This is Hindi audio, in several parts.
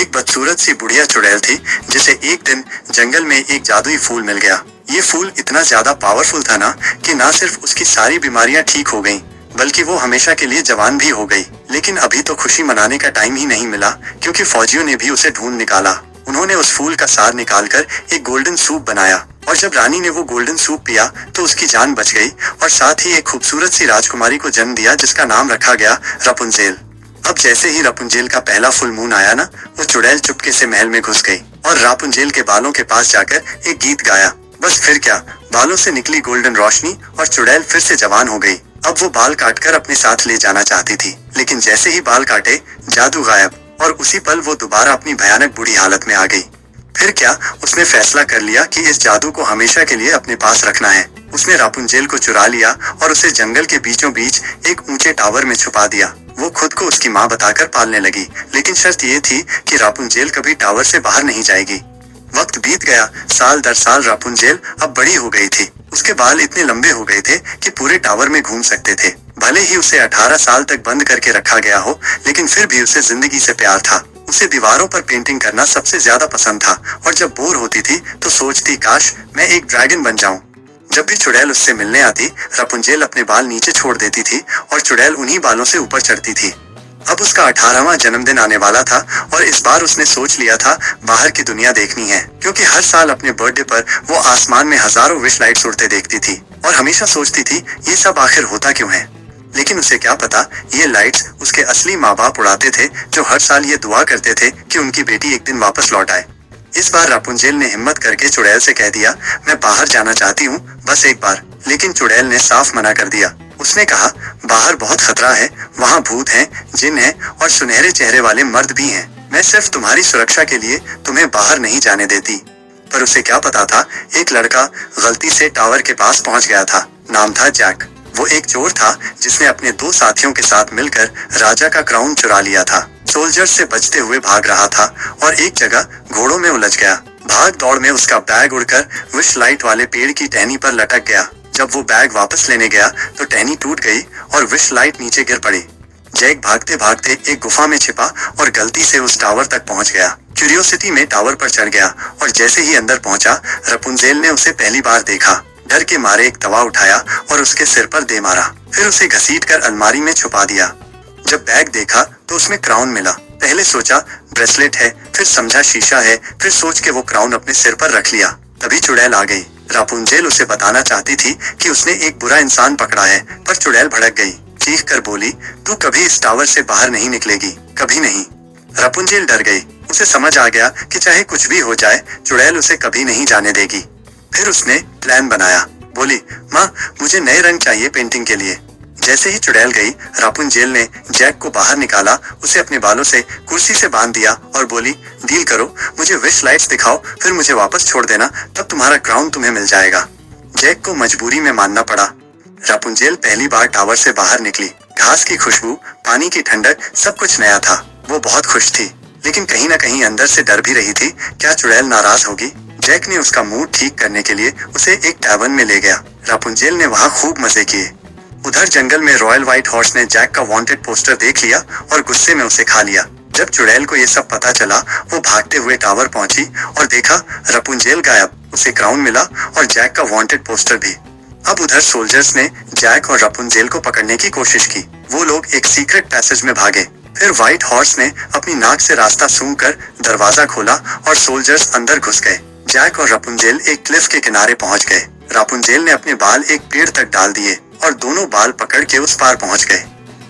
एक बदसूरत सी बुढ़िया चुड़ैल थी जिसे एक दिन जंगल में एक जादुई फूल मिल गया। ये फूल इतना ज्यादा पावरफुल था ना कि ना सिर्फ उसकी सारी बीमारियां ठीक हो गईं, बल्कि वो हमेशा के लिए जवान भी हो गई। लेकिन अभी तो खुशी मनाने का टाइम ही नहीं मिला, क्योंकि फौजियों ने भी उसे ढूंढ निकाला। उन्होंने उस फूल का सार निकालकर एक गोल्डन सूप बनाया, और जब रानी ने वो गोल्डन सूप पिया तो उसकी जान बच गई और साथ ही एक खूबसूरत सी राजकुमारी को जन्म दिया, जिसका नाम रखा गया रपुंजेल। अब जैसे ही रपुंजेल का पहला फुल मून आया ना, वो चुड़ैल चुपके से महल में घुस गई और रापुंजेल के बालों के पास जाकर एक गीत गाया। बस फिर क्या, बालों से निकली गोल्डन रोशनी और चुड़ैल फिर से जवान हो गई। अब वो बाल काटकर अपने साथ ले जाना चाहती थी, लेकिन जैसे ही बाल काटे जादू गायब, और उसी पल वो दोबारा अपनी भयानक बुरी हालत में आ गई। फिर क्या, उसने फैसला कर लिया कि इस जादू को हमेशा के लिए अपने पास रखना है। उसने रापुंजेल को चुरा लिया और उसे जंगल के बीचों बीच एक ऊंचे टावर में छुपा दिया। वो खुद को उसकी माँ बताकर पालने लगी, लेकिन शर्त ये थी कि रापुंजेल कभी टावर से बाहर नहीं जाएगी। वक्त बीत गया, साल दर साल रापुंजेल अब बड़ी हो गई थी। उसके बाल इतने लंबे हो गए थे कि पूरे टावर में घूम सकते थे। भले ही उसे 18 साल तक बंद करके रखा गया हो, लेकिन फिर भी उसे जिंदगी से प्यार था। उसे दीवारों पर पेंटिंग करना सबसे ज्यादा पसंद था, और जब बोर होती थी तो सोचती, काश मैं एक ड्रैगन बन जाऊं। जब भी चुड़ैल उससे मिलने आती, रापुंजेल अपने बाल नीचे छोड़ देती थी और चुड़ैल उन्हीं बालों से ऊपर चढ़ती थी। अब उसका 18वां जन्मदिन आने वाला था और इस बार उसने सोच लिया था बाहर की दुनिया देखनी है, क्योंकि हर साल अपने बर्थडे पर वो आसमान में हजारों विश लाइट्स उड़ते देखती थी और हमेशा सोचती थी ये सब आखिर होता क्यों है। लेकिन उसे क्या पता, ये लाइट्स उसके असली माँ बाप उड़ाते थे, जो हर साल ये दुआ करते थे कि उनकी बेटी एक दिन वापस लौट आए। इस बार रापुंजेल ने हिम्मत करके चुड़ैल से कह दिया, मैं बाहर जाना चाहती हूँ, बस एक बार। लेकिन चुड़ैल ने साफ मना कर दिया। उसने कहा, बाहर बहुत खतरा है, वहाँ भूत हैं, जिन हैं और सुनहरे चेहरे वाले मर्द भी हैं। मैं सिर्फ तुम्हारी सुरक्षा के लिए तुम्हें बाहर नहीं जाने देती। पर उसे क्या पता था, एक लड़का गलती से टावर के पास पहुँच गया था। नाम था जैक। वो एक चोर था जिसने अपने 2 साथियों के साथ मिलकर राजा का क्राउन चुरा लिया था। सोल्जर्स से बचते हुए भाग रहा था और एक जगह घोड़ों में उलझ गया। भाग दौड़ में उसका बैग उड़कर विश लाइट वाले पेड़ की टहनी पर लटक गया। जब वो बैग वापस लेने गया तो टहनी टूट गई और विश लाइट नीचे गिर पड़ी। जैक भागते भागते एक गुफा में छिपा और गलती से उस टावर तक पहुंच गया। क्यूरियोसिटी में टावर पर चढ़ गया और जैसे ही अंदर पहुंचा, रपुंजेल ने उसे पहली बार देखा। डर के मारे एक तवा उठाया और उसके सिर पर दे मारा, फिर उसे घसीटकर अलमारी में छुपा दिया। जब बैग देखा तो उसमें क्राउन मिला। पहले सोचा ब्रेसलेट है, फिर समझा शीशा है, फिर सोच के वो क्राउन अपने सिर पर रख लिया। तभी चुड़ैल आ गई। रापुंजेल उसे बताना चाहती थी कि उसने एक बुरा इंसान पकड़ा है, पर चुड़ैल भड़क गई। चीख कर बोली, तू कभी इस टावर से बाहर नहीं निकलेगी, कभी नहीं। रापुंजेल डर गई। उसे समझ आ गया कि चाहे कुछ भी हो जाए, चुड़ैल उसे कभी नहीं जाने देगी। फिर उसने प्लान बनाया। बोली, माँ, मुझे नए रंग चाहिए पेंटिंग के लिए। जैसे ही चुड़ैल गई, रापुंजेल ने जैक को बाहर निकाला, उसे अपने बालों से कुर्सी से बांध दिया और बोली, डील करो, मुझे विश लाइट्स दिखाओ, फिर मुझे वापस छोड़ देना, तब तुम्हारा क्राउन तुम्हें मिल जाएगा। जैक को मजबूरी में मानना पड़ा। रापुंजेल पहली बार टावर से बाहर निकली। घास की खुशबू, पानी की ठंडक, सब कुछ नया था। वो बहुत खुश थी, लेकिन कहीं न कहीं अंदर से डर भी रही थी, क्या चुड़ैल नाराज होगी। जैक ने उसका मूड ठीक करने के लिए उसे एक टैवर्न में ले गया। रापुंजेल ने वहाँ खूब मजे किए। उधर जंगल में रॉयल व्हाइट हॉर्स ने जैक का वांटेड पोस्टर देख लिया और गुस्से में उसे खा लिया। जब चुड़ैल को ये सब पता चला, वो भागते हुए टावर पहुंची और देखा रापुंजेल गायब। उसे क्राउन मिला और जैक का वांटेड पोस्टर भी। अब उधर सोल्जर्स ने जैक और रापुंजेल को पकड़ने की कोशिश की। वो लोग एक सीक्रेट पैसेज में भागे। फिर व्हाइट हॉर्स ने अपनी नाक से रास्ता सूंघकर दरवाजा खोला और सोल्जर्स अंदर घुस गए। जैक और रापुंजेल एक क्लिफ के किनारे पहुंच गए। रापुंजेल ने अपने बाल एक पेड़ तक डाल दिए और दोनों बाल पकड़ के उस पार पहुंच गए।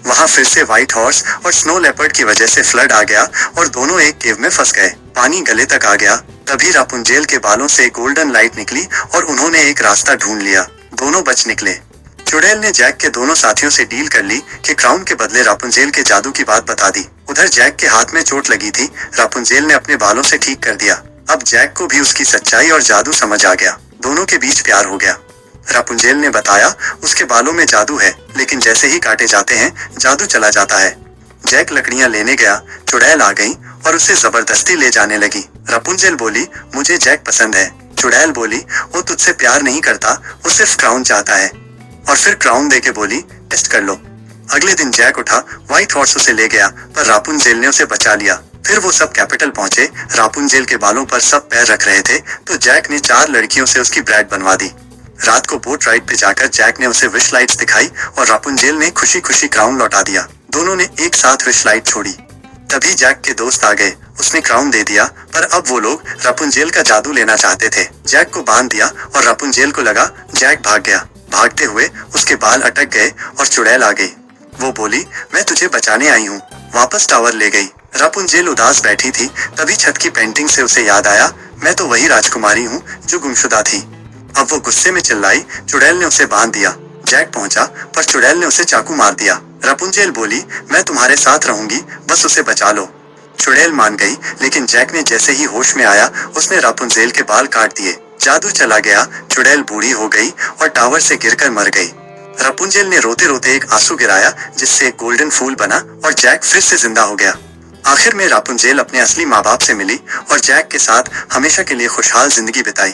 वहां फिर से व्हाइट हॉर्स और स्नो लेपर्ड की वजह से फ्लड आ गया और दोनों एक केव में फंस गए। पानी गले तक आ गया। तभी रापुंजेल के बालों से गोल्डन लाइट निकली और उन्होंने एक रास्ता ढूंढ लिया। दोनों बच निकले। चुड़ैल ने जैक के दोनों साथियों से डील कर ली कि क्राउन के बदले रापुंजेल के जादू की बात बता दी। उधर जैक के हाथ में चोट लगी थी, रापुंजेल ने अपने बालों से ठीक कर दिया। अब जैक को भी उसकी सच्चाई और जादू समझ आ गया। दोनों के बीच प्यार हो गया। रापुंजेल ने बताया, उसके बालों में जादू है, लेकिन जैसे ही काटे जाते हैं जादू चला जाता है। जैक लकड़ियां लेने गया। चुड़ैल आ गई और उसे जबरदस्ती ले जाने लगी। रापुंजेल बोली, मुझे जैक पसंद है। चुड़ैल बोली, वो तुझसे प्यार नहीं करता, वो सिर्फ क्राउन चाहता है। और फिर क्राउन देके बोली, टेस्ट कर लो। अगले दिन जैक उठा। व्हाइट हॉर्स उसे ले गया, पर रापुंजेल ने उसे बचा लिया। फिर वो सब कैपिटल पहुंचे। रापुंजेल के बालों पर सब पैर रख रहे थे तो जैक ने 4 लड़कियों से उसकी ब्राइड बनवा दी। रात को बोट राइड पे जाकर जैक ने उसे विश लाइट्स दिखाई और रापुंजेल ने खुशी खुशी क्राउन लौटा दिया। दोनों ने एक साथ विश लाइट छोड़ी। तभी जैक के दोस्त आ गए। उसने क्राउन दे दिया, पर अब वो लोग रापुंजेल का जादू लेना चाहते थे। जैक को बांध दिया और रापुंजेल को लगा जैक भाग गया। भागते हुए उसके बाल अटक गए और चुड़ैल आ गई। वो बोली, मैं तुझे बचाने आई हूँ, वापस टावर ले गई। रापुंजेल उदास बैठी थी। तभी छत की पेंटिंग से उसे याद आया, मैं तो वही राजकुमारी हूँ जो गुमशुदा थी। अब वो गुस्से में चिल्लाई। चुड़ैल ने उसे बांध दिया। जैक पहुंचा, पर चुड़ैल ने उसे चाकू मार दिया। रापुंजेल बोली, मैं तुम्हारे साथ रहूंगी, बस उसे बचा लो। चुड़ैल मान गई, लेकिन जैक ने जैसे ही होश में आया उसने रापुंजेल के बाल काट दिए। जादू चला गया। चुड़ैल बूढ़ी हो गई और टावर से गिरकर मर गई। रापुंजेल ने रोते रोते एक आंसू गिराया, जिससे एक गोल्डन फूल बना और जैक फिर से जिंदा हो गया। आखिर में रापुंजेल अपने असली माँ बाप से मिली और जैक के साथ हमेशा के लिए खुशहाल जिंदगी बिताई।